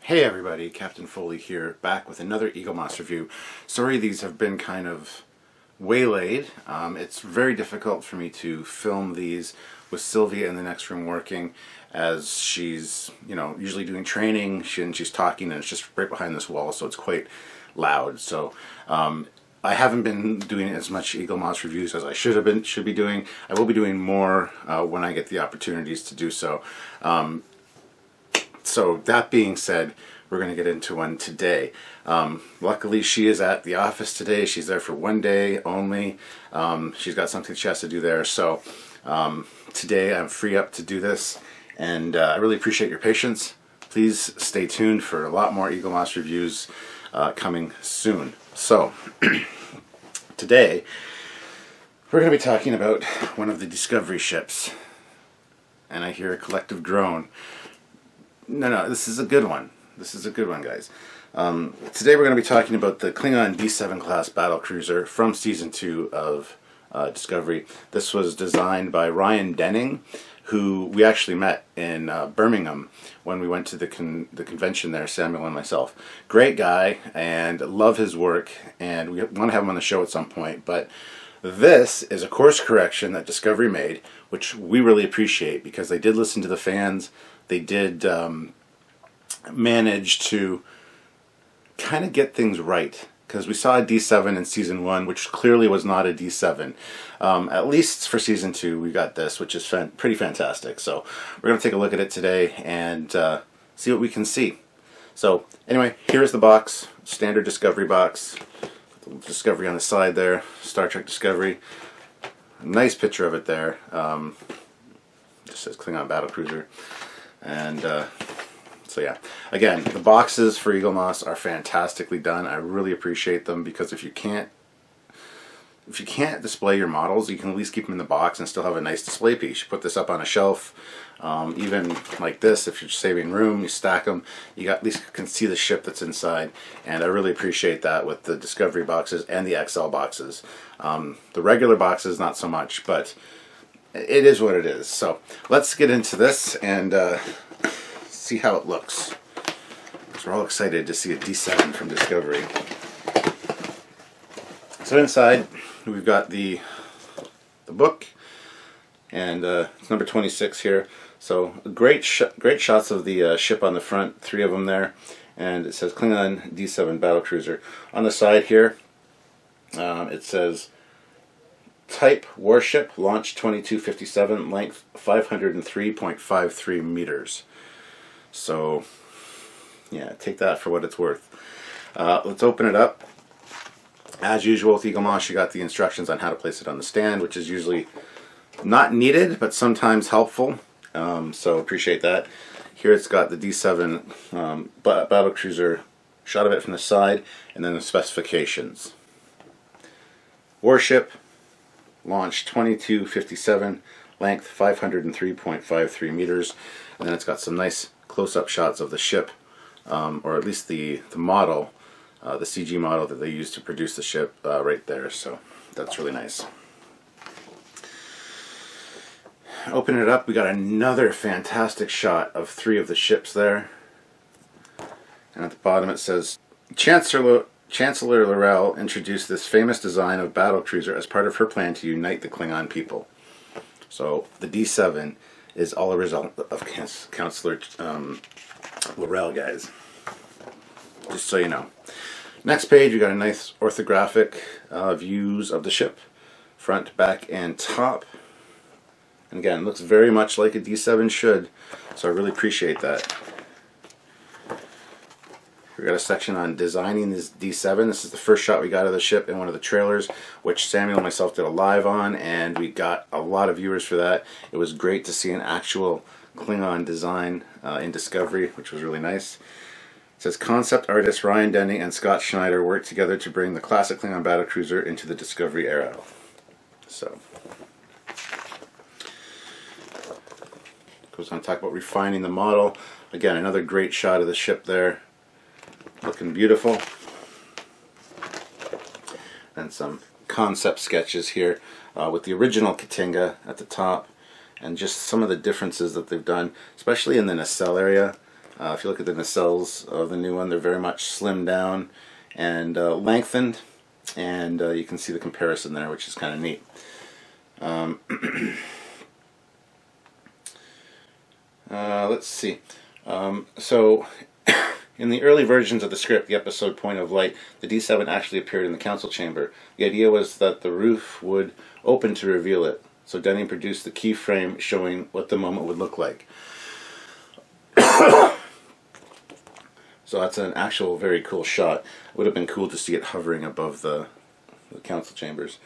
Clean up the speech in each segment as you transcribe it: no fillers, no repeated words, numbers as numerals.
Hey everybody, Captain Foley here, back with another Eaglemoss review. Sorry these have been kind of waylaid. It's very difficult for me to film these with Sylvia in the next room working, as she's, usually doing training, and she's talking, and it's just right behind this wall, so it's quite loud. So I haven't been doing as much Eaglemoss reviews as I should be doing. I will be doing more when I get the opportunities to do so. So that being said, we're going to get into one today. Luckily she is at the office today. She's there for one day only. She's got something she has to do there. So today I'm free up to do this, and I really appreciate your patience. Please stay tuned for a lot more Eaglemoss reviews coming soon. So today we're going to be talking about one of the Discovery ships. And I hear a collective groan. No, this is a good one. This is a good one, guys. Today we're going to be talking about the Klingon D7 class battlecruiser from Season 2 of Discovery. This was designed by Ryan Denning, who we actually met in Birmingham when we went to the convention there, Samuel and myself. Great guy, and love his work, and we want to have him on the show at some point. But this is a course correction that Discovery made, which we really appreciate, because they did listen to the fans. They did manage to kind of get things right, because we saw a D7 in Season 1, which clearly was not a D7. At least for Season 2, we got this, which is pretty fantastic. So we're going to take a look at it today and see what we can see. So anyway, here's the box, standard Discovery box. Discovery on the side there, Star Trek Discovery. Nice picture of it there. Just says Klingon battlecruiser. And so yeah, again, the boxes for Eaglemoss are fantastically done. I really appreciate them, because if you can't display your models, you can at least keep them in the box and still have a nice display piece. You put this up on a shelf, even like this, if you're saving room, you stack them, you at least can see the ship that's inside, and I really appreciate that with the Discovery boxes and the XL boxes. The regular boxes, not so much, but it is what it is. So let's get into this and see how it looks, because we're all excited to see a D7 from Discovery. So inside we've got the book, and it's number 26 here. So great shots of the ship on the front, 3 of them there, and it says Klingon D7 battlecruiser. On the side here, it says type warship, launch 2257, length 503.53 meters. So yeah, take that for what it's worth. Let's open it up. As usual with Eaglemoss, you got the instructions on how to place it on the stand, which is usually not needed, but sometimes helpful. So appreciate that. Here it's got the D7 battlecruiser, shot of it from the side, and then the specifications. Warship, launch 2257, length 503.53 meters, and then it's got some nice close-up shots of the ship, or at least the model, the CG model that they used to produce the ship right there. So that's really nice. Open it up, we got another fantastic shot of 3 of the ships there, and at the bottom it says Chancellor L'Rell introduced this famous design of battlecruiser as part of her plan to unite the Klingon people. So the D7 is all a result of Chancellor L'Rell, guys. Just so you know. Next page, we got a nice orthographic views of the ship, front, back, and top. And again, it looks very much like a D7 should, so I really appreciate that. We got a section on designing this D7. This is the first shot we got of the ship in one of the trailers, which Samuel and myself did a live on, and we got a lot of viewers for that. It was great to see an actual Klingon design in Discovery, which was really nice. It says concept artists Ryan Denning and Scott Schneider worked together to bring the classic Klingon battlecruiser into the Discovery era. So goes on to talk about refining the model. Again, another great shot of the ship there, looking beautiful. And some concept sketches here with the original Katinga at the top, and just some of the differences that they've done, especially in the nacelle area. If you look at the nacelles of the new one, they're very much slimmed down and lengthened, and you can see the comparison there, which is kind of neat. Let's see. So in the early versions of the script, the episode Point of Light, the D7 actually appeared in the council chamber. The idea was that the roof would open to reveal it, so Denning produced the keyframe showing what the moment would look like. So that's an actual very cool shot. It would have been cool to see it hovering above the council chambers.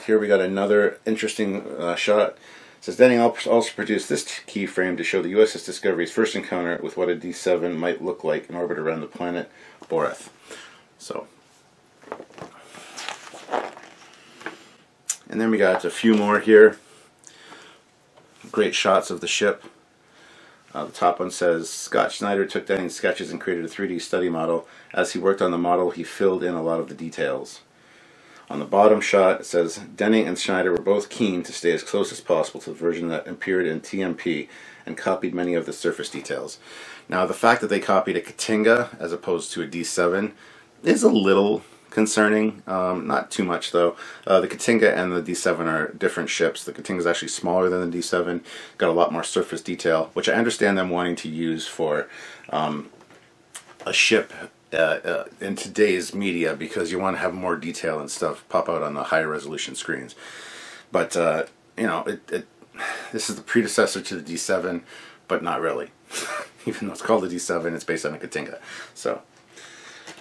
Here we got another interesting shot. It says Denning also produced this keyframe to show the USS Discovery's first encounter with what a D7 might look like in orbit around the planet Boreth. So, and then we got a few more here. Great shots of the ship. The top one says, Scott Schneider took Denning's sketches and created a 3D study model. As he worked on the model, he filled in a lot of the details. On the bottom shot, it says, Denning and Schneider were both keen to stay as close as possible to the version that appeared in TMP and copied many of the surface details. Now, the fact that they copied a Katinga as opposed to a D7 is a little concerning. Not too much, though. The Katinga and the D7 are different ships. The Katinga is actually smaller than the D7, got a lot more surface detail, which I understand them wanting to use for a ship in today's media, because you want to have more detail and stuff pop out on the higher resolution screens. But you know, this is the predecessor to the D7, but not really. Even though it's called the D7, it's based on a Katinga. So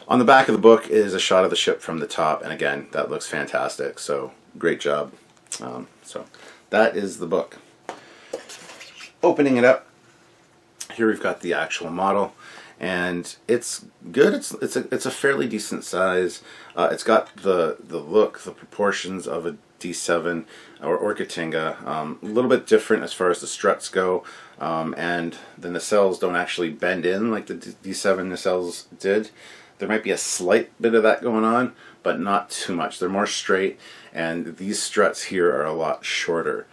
on the back of the book is a shot of the ship from the top, and again, that looks fantastic. So great job. So that is the book. Opening it up, here we've got the actual model. And it's good. It's a fairly decent size. It's got the look, the proportions of a D7 or Katinga. A little bit different as far as the struts go, and the nacelles don't actually bend in like the D7 nacelles did. There might be a slight bit of that going on, but not too much. They're more straight, and these struts here are a lot shorter.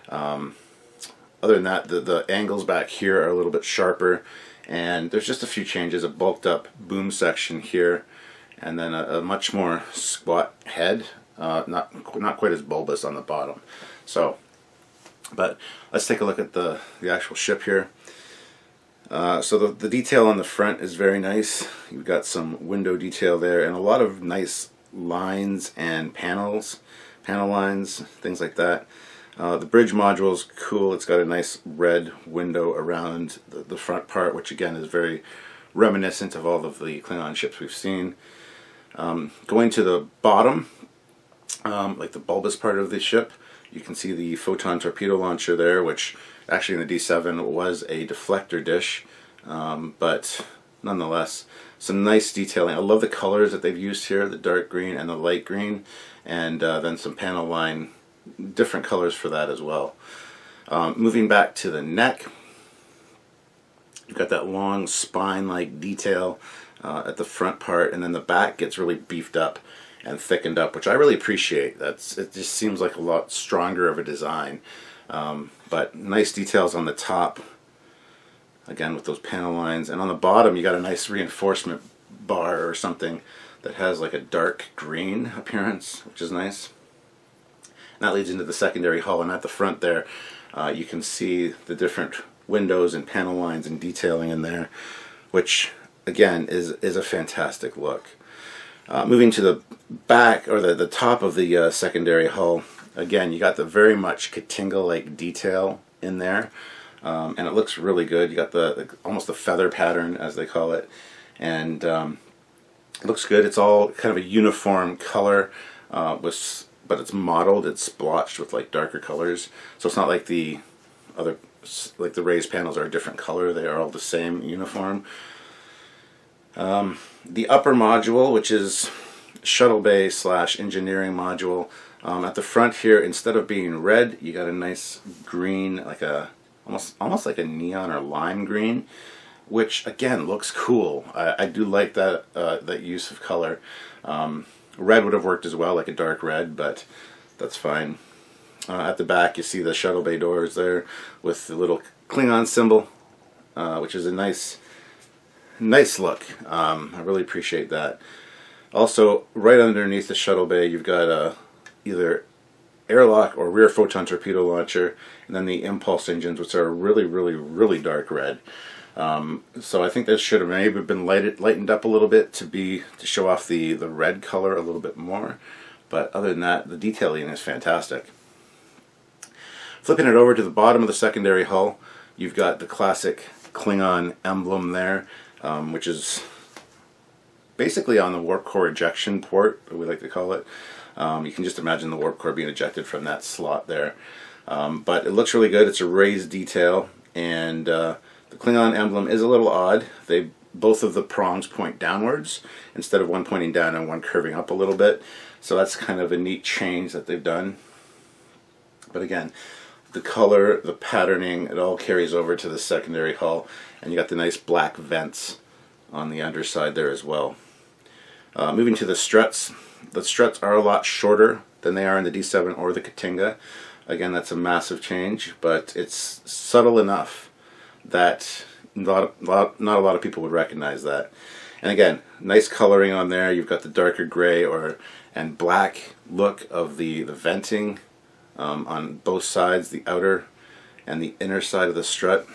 Other than that, the angles back here are a little bit sharper. And there's just a few changes, a bulked up boom section here, and then a much more squat head, not quite as bulbous on the bottom. So, but let's take a look at the actual ship here. So the detail on the front is very nice. You've got some window detail there, and a lot of nice lines and panel lines, things like that. The bridge module is cool. It's got a nice red window around the front part, which again is very reminiscent of all of the Klingon ships we've seen. Going to the bottom, like the bulbous part of the ship, you can see the photon torpedo launcher there, which actually in the D7 was a deflector dish, but nonetheless, some nice detailing. I love the colors that they've used here, the dark green and the light green, and then some panel line, different colors for that as well. Moving back to the neck, you've got that long spine-like detail at the front part, and then the back gets really beefed up and thickened up, which I really appreciate. It just seems like a lot stronger of a design. But nice details on the top, again with those panel lines, and on the bottom you got a nice reinforcement bar or something that has like a dark green appearance, which is nice. And that leads into the secondary hull, and at the front there you can see the different windows and panel lines and detailing in there, which again is a fantastic look. Moving to the back, or the top of the secondary hull, again you got the very much Katinga-like detail in there, and it looks really good. You got the almost the feather pattern, as they call it, and it looks good. It's all kind of a uniform color, but it's mottled, it's splotched with like darker colors. So it's not like the other, like the raised panels are a different color. They are all the same uniform. The upper module, which is shuttle bay / engineering module, at the front here, instead of being red, you got a nice green, like a almost like a neon or lime green, which again looks cool. I do like that that use of color. Red would have worked as well, like a dark red, but that's fine. At the back you see the shuttle bay doors there with the little Klingon symbol, which is a nice nice look. I really appreciate that. Also, right underneath the shuttle bay, you've got either airlock or rear photon torpedo launcher, and then the impulse engines, which are really, really, really dark red. So I think this should have maybe been lightened up a little bit to show off the red color a little bit more. But other than that, the detailing is fantastic. Flipping it over to the bottom of the secondary hull, you've got the classic Klingon emblem there, which is basically on the warp core ejection port, we like to call it. You can just imagine the warp core being ejected from that slot there. But it looks really good. It's a raised detail, and the Klingon emblem is a little odd. Both of the prongs point downwards instead of one pointing down and one curving up a little bit. So that's kind of a neat change that they've done. But again, the color, the patterning, it all carries over to the secondary hull, and you got the nice black vents on the underside there as well. Moving to the struts are a lot shorter than they are in the D7 or the Katinga. Again, that's a massive change, but it's subtle enough that not a lot of people would recognize that. And again, nice coloring on there. You've got the darker gray and black look of the venting on both sides, the outer and the inner side of the strut.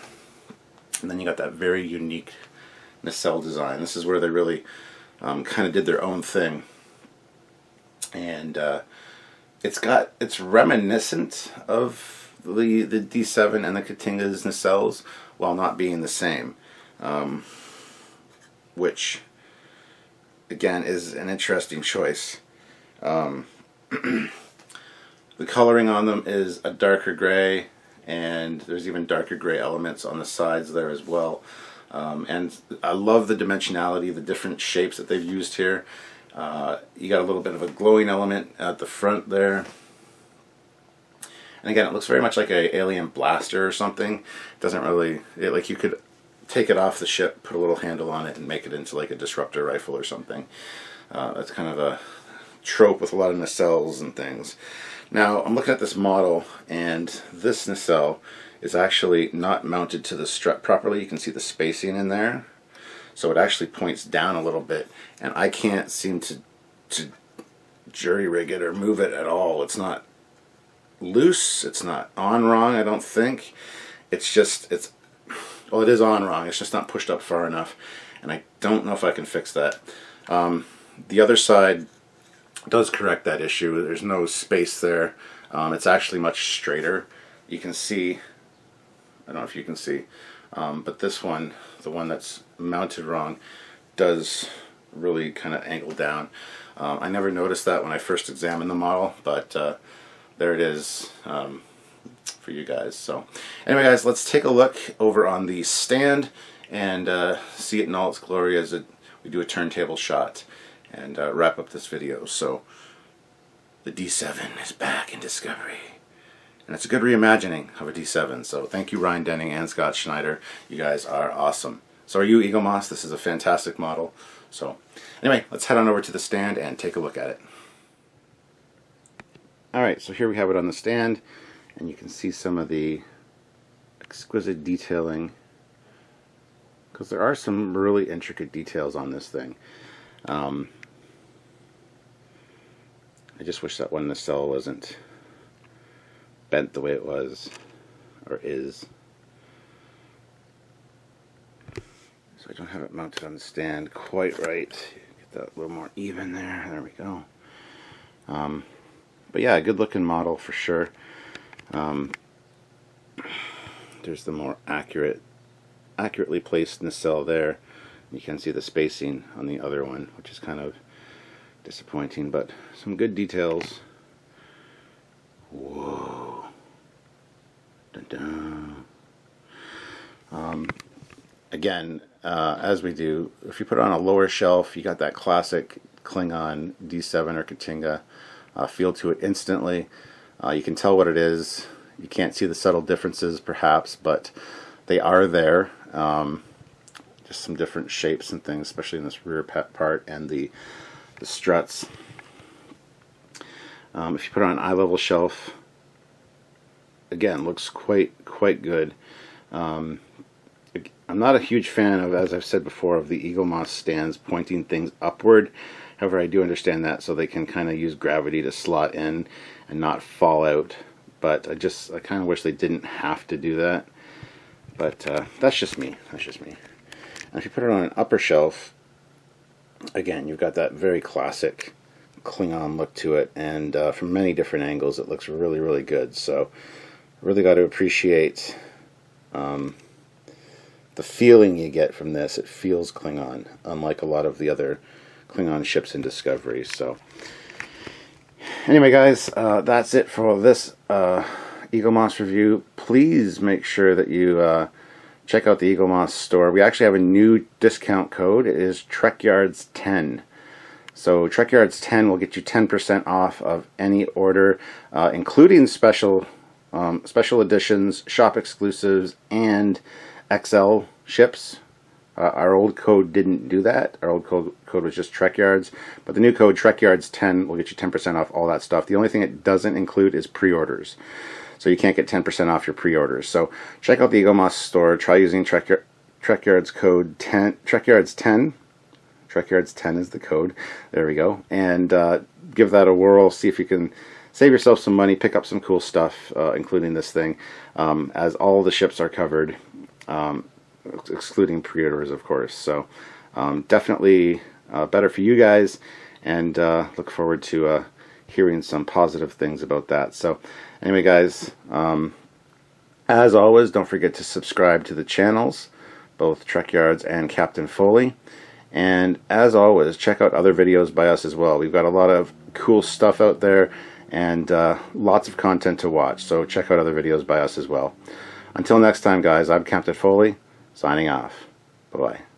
And then you got that very unique nacelle design. This is where they really kind of did their own thing. And it's reminiscent of the D7 and the Katinga's nacelles while not being the same, which again is an interesting choice. The coloring on them is a darker gray, and there's even darker gray elements on the sides there as well. And I love the dimensionality, the different shapes that they've used here. You got a little bit of a glowing element at the front there. And again, it looks very much like an alien blaster or something. It doesn't really, like you could take it off the ship, put a little handle on it, and make it into like a disruptor rifle or something. That's kind of a trope with a lot of nacelles and things. Now, I'm looking at this model, and this nacelle is actually not mounted to the strut properly. You can see the spacing in there. So it actually points down a little bit, and I can't seem to jury rig it or move it at all. It's not loose, it's not on wrong, I don't think. Well, it is on wrong, it's just not pushed up far enough, and I don't know if I can fix that. The other side does correct that issue. There's no space there. It's actually much straighter. You can see, I don't know if you can see, but this one, the one that's mounted wrong, does really kind of angle down. I never noticed that when I first examined the model, but there it is for you guys. So anyway, guys, let's take a look over on the stand and see it in all its glory as we do a turntable shot and wrap up this video. So the D7 is back in Discovery, and it's a good reimagining of a D7. So thank you, Ryan Denning and Scott Schneider. You guys are awesome. So are you, Eaglemoss. This is a fantastic model. So anyway, let's head on over to the stand and take a look at it. Alright, so here we have it on the stand, and you can see some of the exquisite detailing, because there are some really intricate details on this thing. I just wish that one nacelle wasn't bent the way it was, or is. So I don't have it mounted on the stand quite right. Get that a little more even there. There we go. But yeah, a good looking model for sure. There's the more accurately placed nacelle there. You can see the spacing on the other one, which is kind of disappointing, but some good details. Whoa. Dun -dun. Again, as we do, if you put it on a lower shelf, you got that classic Klingon D7 or Katinga feel to it instantly. You can tell what it is. You can't see the subtle differences perhaps, but they are there. Just some different shapes and things, especially in this rear part and the struts. If you put it on an eye level shelf, again, looks quite good. I'm not a huge fan of, as I've said before, of the Eaglemoss stands pointing things upward. However, I do understand that, so they can kind of use gravity to slot in and not fall out. But I kind of wish they didn't have to do that. But that's just me. That's just me. And if you put it on an upper shelf, again, you've got that very classic Klingon look to it, and from many different angles, it looks really, really good. So, really got to appreciate the feeling you get from this. It feels Klingon, unlike a lot of the other Klingon ships in Discovery. So, anyway, guys, that's it for this Eaglemoss review. Please make sure that you check out the Eaglemoss store. We actually have a new discount code. It is Trekyards 10. So Trekyards 10 will get you 10% off of any order, including special editions, shop exclusives, and XL ships. Our old code didn't do that. Our old code was just Trekyards. But the new code, Trekyards 10, will get you 10% off all that stuff. The only thing it doesn't include is pre-orders. So you can't get 10% off your pre-orders. So check out the Eaglemoss store. Try using Trekyards code 10. Trekyards 10. Trekyards 10 is the code. There we go. And give that a whirl. See if you can save yourself some money. Pick up some cool stuff, including this thing, as all the ships are covered, excluding pre-orders, of course. So definitely better for you guys, and look forward to hearing some positive things about that. So anyway, guys, as always, don't forget to subscribe to the channels, both Trekyards and Captain Foley. And as always, check out other videos by us as well. We've got a lot of cool stuff out there, and lots of content to watch. So check out other videos by us as well. Until next time, guys, I'm Captain Foley, signing off. Bye-bye.